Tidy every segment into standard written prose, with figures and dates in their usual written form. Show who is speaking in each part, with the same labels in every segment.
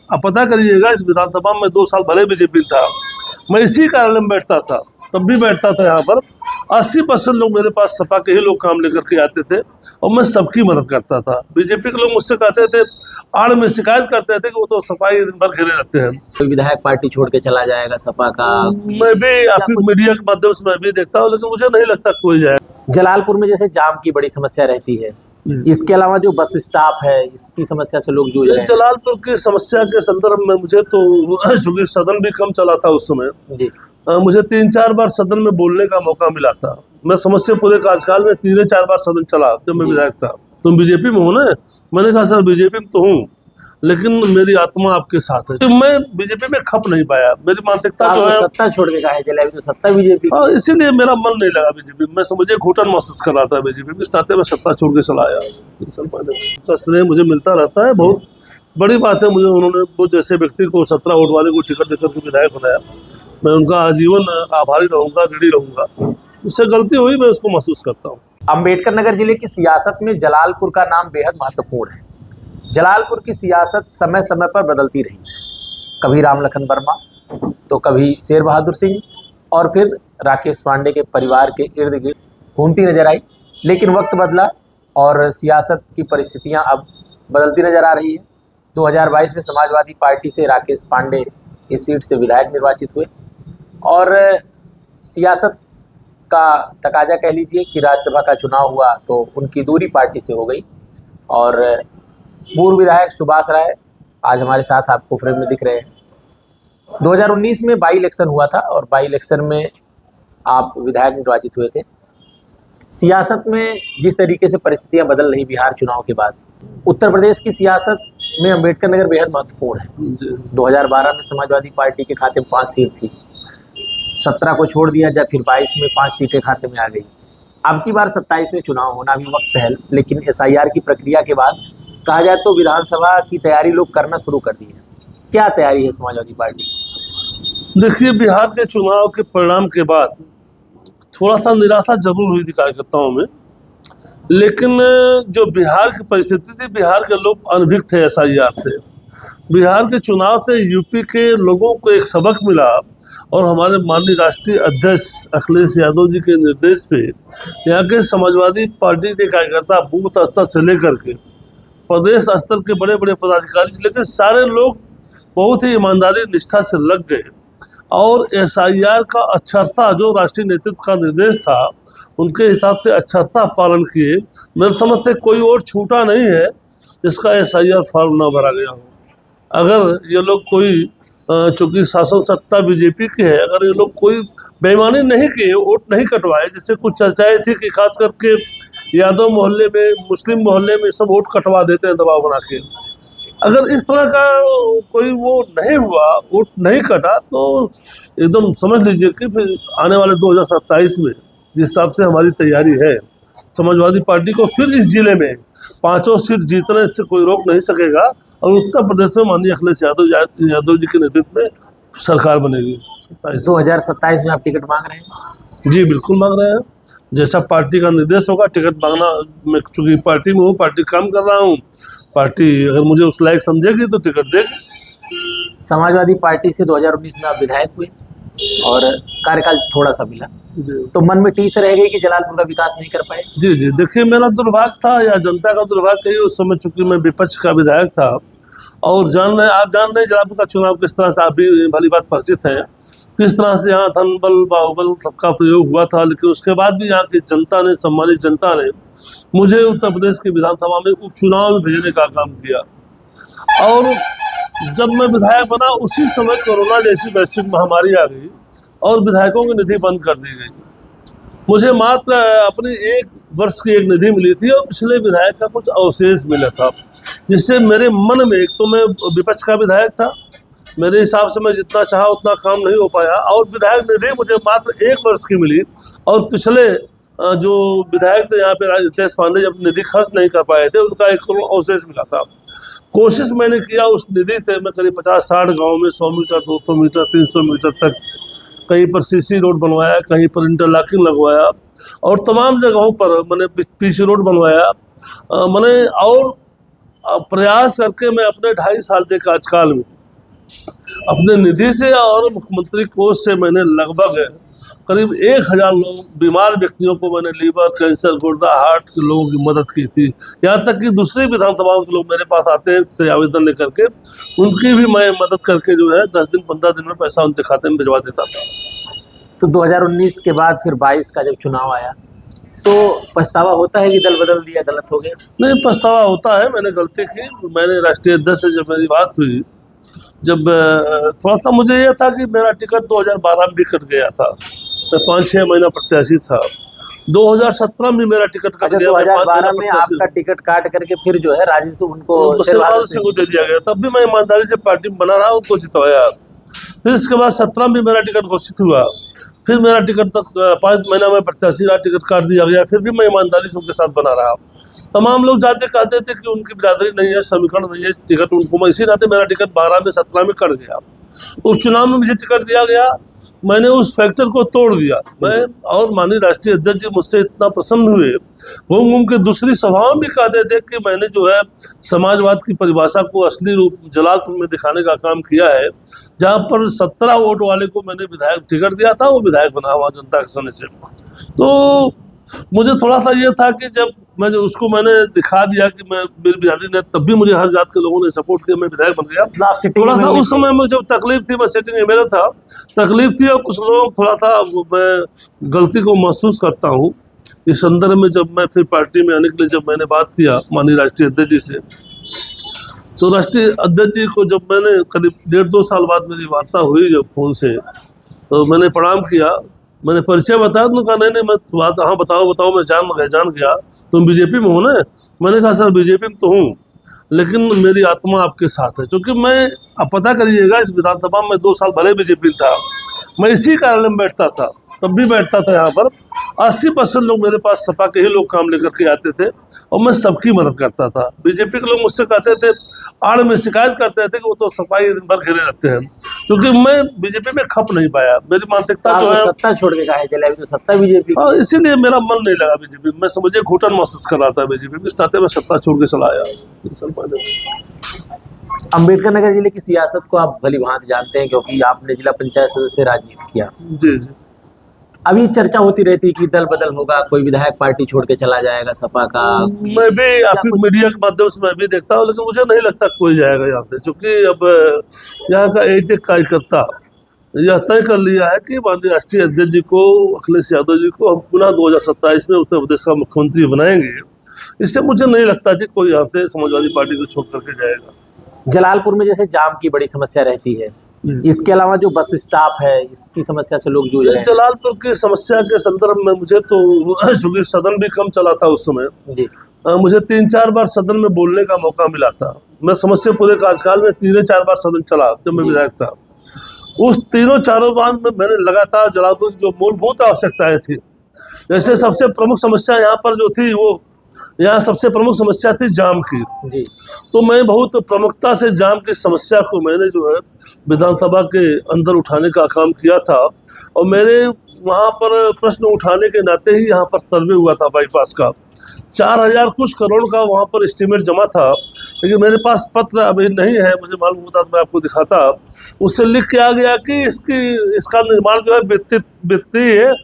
Speaker 1: आप पता करिएगा, इस विधानसभा में 2 साल भले बीजेपी था, मैं इसी कार्यालय में बैठता था, तब भी बैठता था। यहाँ पर 80% लोग मेरे पास सपा के ही लोग काम लेकर के आते थे और मैं सबकी मदद करता था। बीजेपी के लोग मुझसे कहते थे, आड़ में शिकायत करते थे कि वो तो सफाई दिन भर घेरे रहते हैं।
Speaker 2: कोई विधायक पार्टी छोड़ के चला जाएगा सपा का,
Speaker 1: मैं भी आपकी मीडिया के माध्यम से मैं भी देखता हूँ, लेकिन मुझे नहीं लगता कोई जाए।
Speaker 2: जलालपुर में जैसे जाम की बड़ी समस्या रहती है, इसके अलावा जो बस स्टॉप है, इसकी समस्या से लोग जूझ रहे हैं।
Speaker 1: जलालपुर की समस्या के संदर्भ में मुझे तो चूंकि सदन भी कम चला था उस समय
Speaker 2: जी,
Speaker 1: मुझे 3-4 बार सदन में बोलने का मौका मिला था। मैं समझते पूरे कार्यकाल में 3-4 बार सदन चला जब मैं विधायक था। तुम बीजेपी में हो ना? मैंने कहा सर बीजेपी में तो हूँ, लेकिन मेरी आत्मा आपके साथ है। तो मैं बीजेपी में खप नहीं पाया। मेरी मानसिकता जो है
Speaker 2: सत्ता छोड़ के कहा है चला, तो सत्ता बीजेपी।
Speaker 1: हाँ, इसीलिए मेरा मन नहीं लगा बीजेपी में। मुझे घुटन महसूस कर रहा था बीजेपी में, इस नाते में सत्ता छोड़ के चला आया। 3 साल पहले तो स्नेह मुझे मिलता रहता है, बहुत बड़ी बात है। मुझे उन्होंने वो जैसे व्यक्ति को 17 वोट वाले को टिकट देकर के विधायक बनाया, मैं उनका आजीवन आभारी रहूंगा, ऋणी रहूंगा। उससे गलती हुई, मैं उसको महसूस करता हूँ।
Speaker 2: अम्बेडकर नगर जिले की सियासत में जलालपुर का नाम बेहद महत्वपूर्ण है। जलालपुर की सियासत समय समय पर बदलती रही, कभी राम लखन वर्मा, तो कभी शेर बहादुर सिंह, और फिर राकेश पांडे के परिवार के इर्द गिर्द घूमती नजर आई। लेकिन वक्त बदला और सियासत की परिस्थितियां अब बदलती नजर आ रही है। 2022 में समाजवादी पार्टी से राकेश पांडे इस सीट से विधायक निर्वाचित हुए और सियासत का तकाजा कह लीजिए कि राज्यसभा का चुनाव हुआ तो उनकी दूरी पार्टी से हो गई। और पूर्व विधायक सुभाष राय आज हमारे साथ आपको फ्रेम में दिख रहे हैं। 2019 में बाई इलेक्शन हुआ था और बाई इलेक्शन में आप विधायक निर्वाचित हुए थे। सियासत में जिस तरीके से परिस्थितियां बदल रही बिहार चुनाव के बाद, उत्तर प्रदेश की सियासत में अम्बेडकर नगर बेहद महत्वपूर्ण है। 2012 में समाजवादी पार्टी के खाते में 5 सीट थी, 17 को छोड़ दिया जाए, फिर 22 में 5 सीटें खाते में आ गई। अब की बार 27 में चुनाव होना भी वक्त है, लेकिन SIR की प्रक्रिया के बाद कहा जाए तो विधानसभा की तैयारी लोग करना शुरू कर दी है। क्या तैयारी है समाजवादी पार्टी?
Speaker 1: देखिए, बिहार के चुनाव के परिणाम के बाद थोड़ा सा निराशा जरूर हुई थी कार्यकर्ताओं में, लेकिन जो बिहार की परिस्थिति थी, बिहार के लोग अनभिज्ञ थे SIR से। बिहार के चुनाव से यूपी के लोगों को एक सबक मिला और हमारे माननीय राष्ट्रीय अध्यक्ष अखिलेश यादव जी के निर्देश पे यहाँ के समाजवादी पार्टी के कार्यकर्ता बूथ स्तर से लेकर के प्रदेश स्तर के बड़े बड़े पदाधिकारी से लेकर सारे लोग बहुत ही ईमानदारी निष्ठा से लग गए और SIR का अक्षरता, जो राष्ट्रीय नेतृत्व का निर्देश था, उनके हिसाब से अक्षरता पालन किए। मेरे समझ से कोई और छूटा नहीं है जिसका SIR फॉर्म न भरा गया हो। अगर ये लोग कोई चूंकि शासन सत्ता बीजेपी की है, अगर ये लोग कोई बेईमानी नहीं किए, वोट नहीं कटवाए, जिससे कुछ चर्चाएं थी कि खास करके यादव मोहल्ले में, मुस्लिम मोहल्ले में सब वोट कटवा देते हैं दबाव बना के, अगर इस तरह का कोई वो नहीं हुआ, वोट नहीं कटा, तो एकदम समझ लीजिए कि फिर आने वाले 2027 में जिस हिसाब से हमारी तैयारी है, समाजवादी पार्टी को फिर इस जिले में 5 सीट जीतने से कोई रोक नहीं सकेगा और उत्तर प्रदेश में माननीय अखिलेश यादव जी के नेतृत्व में सरकार बनेगी।
Speaker 2: 2027 में आप टिकट मांग रहे हैं?
Speaker 1: जी बिल्कुल मांग रहे हैं। जैसा पार्टी का निर्देश होगा टिकट मांगना, मैं चूंकि पार्टी में हूँ, पार्टी काम कर रहा हूँ, पार्टी अगर मुझे उस लायक समझेगी तो टिकट देगी।
Speaker 2: समाजवादी पार्टी से 2019 में आप विधायक हुए और कार्यकाल थोड़ा सा मिला, तो मन में टीस रह गई कि जलालपुर का विकास नहीं कर पाए?
Speaker 1: जी जी, देखिए मेरा दुर्भाग्य था या जनता का दुर्भाग्य है, उस समय चूंकि मैं विपक्ष का विधायक था और आप जान रहे हैं जलालपुर का चुनाव किस तरह से, आप भी भली बात परिचित हैं, किस तरह से यहाँ धन बल बाहुबल सबका प्रयोग हुआ था। लेकिन उसके बाद भी यहाँ की जनता ने, सम्मानित जनता ने मुझे उत्तर प्रदेश की विधानसभा में उपचुनाव में भेजने का काम किया और जब मैं विधायक बना उसी समय कोरोना जैसी वैश्विक महामारी आ गई और विधायकों की निधि बंद कर दी गई। मुझे मात्र अपनी 1 वर्ष की एक निधि मिली थी और पिछले विधायक का कुछ अवशेष मिला था, जिससे मेरे मन में, एक तो मैं विपक्ष का विधायक था, मेरे हिसाब से मैं जितना चाहा उतना काम नहीं हो पाया और विधायक निधि मुझे मात्र 1 वर्ष की मिली और पिछले जो विधायक थे यहाँ पे राजेश पांडे जब निधि खर्च नहीं कर पाए थे, उनका 1 करोड़ अवशेष मिला था। कोशिश मैंने किया उस निधि से मैं करीब 50-60 गाँव में 100 मीटर, 200 मीटर, 300 मीटर तक, कहीं पर CC रोड बनवाया, कहीं पर इंटरलॉकिंग लगवाया और तमाम जगहों पर मैंने पीच रोड बनवाया। मैंने और प्रयास करके मैं अपने 2.5 साल के कार्यकाल में अपने निधि से और मुख्यमंत्री कोष से मैंने लगभग करीब 1000 लोग बीमार व्यक्तियों को मैंने लीवर कैंसर गुर्दा हार्ट के लोगों की मदद की थी। यहाँ तक कि दूसरी विधानसभाओं के लोग मेरे पास आते थे आवेदन लेकर के, उनकी भी मैं मदद करके जो है 10 दिन 15 दिन में पैसा उनके खाते में भिजवा देता था।
Speaker 2: तो 2019 के बाद फिर 22 का जब चुनाव आया तो पछतावा होता है कि दल बदल दिया, गलत हो गया?
Speaker 1: नहीं, पछतावा होता है, मैंने गलती की। मैंने राष्ट्रीय अध्यक्ष से जब मेरी बात हुई, जब थोड़ा सा मुझे यह था कि मेरा टिकट 2012 में भी कट गया था, मैं 5-6 महीना प्रत्याशी था। 2017 में मेरा टिकट कट गया।
Speaker 2: 2012 में आपका टिकट काट करके फिर जो है राजेंद्र सिंह उनको
Speaker 1: शेरबहादुर सिंह को दे दिया गया। तब भी मैं ईमानदारी से पार्टी में बना रहा, उनको जितवाया। फिर इसके बाद 17 में मेरा टिकट घोषित हुआ, फिर मेरा टिकट तक 5 महीना में प्रत्याशी रहा, टिकट काट दिया गया, फिर भी मैं ईमानदारी से उनके साथ बना रहा। तमाम लोग जाते कहते थे कि उनकी बिरादरी नहीं है, समीकरण नहीं है, टिकट उनको, मैं इसी नाते मेरा टिकट 12 में 17 में कट गया। उपचुनाव में मुझे टिकट दिया गया, मैंने उस फैक्टर को तोड़ दिया। मैं और माननीय राष्ट्रीय अध्यक्ष जी मुझसे इतना प्रसन्न हुए, घूम घूम के दूसरी सभाओं भी कहते थे कि मैंने जो है समाजवाद की परिभाषा को असली रूप जलालपुर में दिखाने का काम किया है। जहाँ पर 17 वोट वाले को मैंने विधायक टिकट दिया था, वो विधायक बना हुआ जनता के सहने से। तो मुझे थोड़ा सा ये था कि जब उसको मैंने दिखा दिया कि मैं मेरी बिरादरी ने, तब भी मुझे हर जात के लोगों ने सपोर्ट किया, मैं विधायक बन गया। थोड़ा सा उस समय में जब तकलीफ थी, मैं सेटिंग मेरा था, तकलीफ थी, और कुछ लोग थोड़ा सा मैं गलती को महसूस करता हूँ। इस संदर्भ में जब मैं फिर पार्टी में आने के लिए जब मैंने बात किया माननीय राष्ट्रीय अध्यक्ष जी से, तो राष्ट्रीय अध्यक्ष जी को जब मैंने करीब 1.5-2 साल बाद मेरी वार्ता हुई जब फोन से, तो मैंने प्रणाम किया, मैंने परिचय बताया, तो कहा नहीं मैं बात, हाँ बताओ, मैं जान गया तुम बीजेपी में हो ना। मैंने कहा सर बीजेपी में तो हूँ, लेकिन मेरी आत्मा आपके साथ है, क्योंकि मैं, आप पता करिएगा, इस विधानसभा में 2 साल भले बीजेपी था, मैं इसी कार्यालय में बैठता था, तब भी बैठता था। यहाँ पर 80% लोग मेरे पास सपा के ही लोग काम लेकर के आते थे, और मैं सबकी मदद करता था। बीजेपी के लोग मुझसे कहते थे, आड़ में शिकायत करते थे कि वो तो सफाई दिन भर घेरे रहते हैं, क्योंकि मैं बीजेपी में खप नहीं पाया। मेरी मानसिकता जो है,
Speaker 2: सत्ता छोड़ के कहा चला, तो सत्ता बीजेपी,
Speaker 1: इसीलिए मेरा मन नहीं लगा बीजेपी में। मैं समझे घुटन महसूस कर रहा था बीजेपी में, इस नाते में सत्ता छोड़ के चला आया।
Speaker 2: अम्बेडकर नगर जिले की सियासत को आप भली भांति जानते हैं, क्योंकि आपने जिला पंचायत सदस्य राजनीति किया।
Speaker 1: जी।
Speaker 2: अभी चर्चा होती रहती है कि दल बदल होगा, कोई विधायक पार्टी छोड़ के चला जाएगा सपा का।
Speaker 1: मैं भी आपकी मीडिया के माध्यम से मैं भी देखता हूँ, लेकिन मुझे नहीं लगता कोई जाएगा यहाँ पे, क्योंकि अब यहाँ का एक कार्यकर्ता यह तय कर लिया है कि माननीय राष्ट्रीय अध्यक्ष जी को, अखिलेश यादव जी को हम पुनः 2027 में उत्तर प्रदेश का मुख्यमंत्री बनाएंगे। इससे मुझे नहीं लगता कि कोई यहाँ पे समाजवादी पार्टी को छोड़ करके जाएगा।
Speaker 2: जलालपुर में जैसे जाम की बड़ी समस्या रहती है, इसके अलावा जो बस स्टॉप है, इसकी समस्या से लोग जूझ रहे हैं।
Speaker 1: जलालपुर की समस्या के संदर्भ में मुझे तो, चूंकि सदन भी कम चला था उस समय, मुझे 3-4 बार सदन में बोलने का मौका मिला था। मैं समझ पूरे कार्यकाल में 3-4 बार सदन चला जब मैं विधायक था। उस 3-4 बार में मैंने लगातार जलालपुर की जो मूलभूत आवश्यकताएं थी, जैसे सबसे प्रमुख समस्या यहाँ पर जो थी, वो यहाँ सबसे प्रमुख समस्या थी जाम की
Speaker 2: जी।
Speaker 1: तो मैं बहुत प्रमुखता से जाम की समस्या को मैंने जो है विधानसभा के अंदर उठाने का काम किया था। और मेरे वहाँ पर प्रश्न उठाने के नाते ही यहाँ पर सर्वे हुआ था बाईपास का, 4000 कुछ करोड़ का वहाँ पर एस्टीमेट जमा था। लेकिन मेरे पास पत्र अभी नहीं है, मुझे मालूम होता तो मैं आपको दिखाता। उससे लिख के आ गया कि इसका निर्माण जो है वित्तीय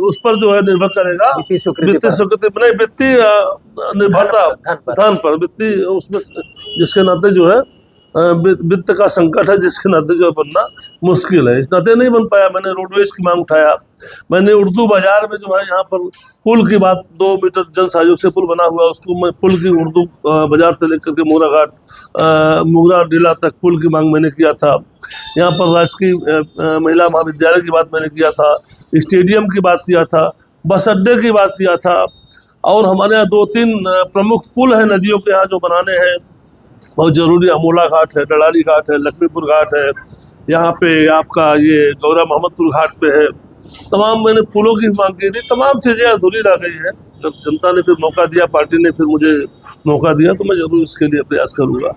Speaker 1: उस पर जो है निर्भर करेगा, वित्तीय स्वीकृति नहीं, वित्तीय निर्भरता धन पर, वित्तीय उसमें, जिसके नाते जो है वित्त का संकट है, जिसके नाते जो बनना मुश्किल है। इस नाते नहीं बन पाया। मैंने रोडवेज की मांग उठाया, मैंने उर्दू बाजार में जो है यहाँ पर पुल की बात, 2 मीटर जन सहयोग से पुल बना हुआ, उसको मैं पुल की उर्दू बाजार से लेकर के मोरा घाट मुगरा डीला तक पुल की मांग मैंने किया था। यहाँ पर राजकीय महिला महाविद्यालय की बात मैंने किया था, स्टेडियम की बात किया था, बस अड्डे की बात किया था। और हमारे यहाँ 2-3 प्रमुख पुल है नदियों के यहाँ जो बनाने हैं, बहुत जरूरी। अमोला घाट है, डलारी घाट है, लक्ष्मीपुर घाट है, यहाँ पे आपका ये गौरा मोहम्मदपुर घाट पे है। तमाम मैंने पुलों की मांग की थी, तमाम चीज़ें अधूरी रह गई है। जब जनता ने फिर मौका दिया, पार्टी ने फिर मुझे मौका दिया, तो मैं जरूर इसके लिए प्रयास करूँगा।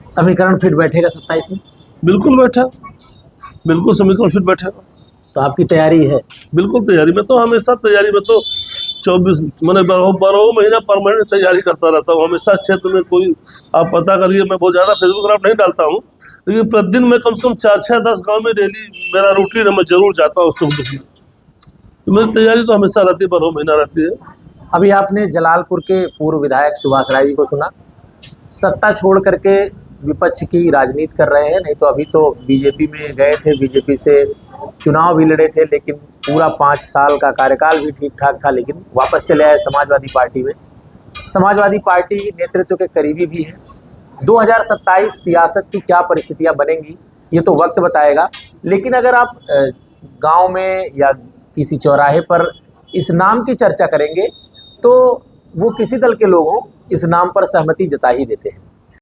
Speaker 2: समीकरण फिट बैठेगा 27 में?
Speaker 1: बिल्कुल बैठा, बिल्कुल समीकरण फिट बैठेगा।
Speaker 2: तो आपकी तैयारी है?
Speaker 1: बिल्कुल तैयारी में तो, हमेशा तैयारी में तो 24 मैंने 12 महीना परमानेंट तैयारी करता रहता हूँ हमेशा। क्षेत्र में कोई आप पता करिए, मैं बहुत ज़्यादा फेसबुक पर नहीं डालता हूँ, लेकिन प्रतिदिन मैं कम से कम 4-6-10 गाँव में डेली मेरा रूटीन है, मैं जरूर जाता हूँ सुख दुख में। तो मेरी तैयारी तो हमेशा रहती है, 12 महीना रहती है।
Speaker 2: अभी आपने जलालपुर के पूर्व विधायक सुभाष राय जी को सुना, सत्ता छोड़ करके विपक्ष की राजनीति कर रहे हैं। नहीं तो अभी तो बीजेपी में गए थे, बीजेपी से चुनाव भी लड़े थे, लेकिन पूरा 5 साल का कार्यकाल भी ठीक ठाक था, लेकिन वापस चले आए समाजवादी पार्टी में। समाजवादी पार्टी नेतृत्व के करीबी भी है। 2027 सियासत की क्या परिस्थितियां बनेंगी ये तो वक्त बताएगा, लेकिन अगर आप गांव में या किसी चौराहे पर इस नाम की चर्चा करेंगे तो वो किसी दल के लोग हों, इस नाम पर सहमति जता ही देते हैं।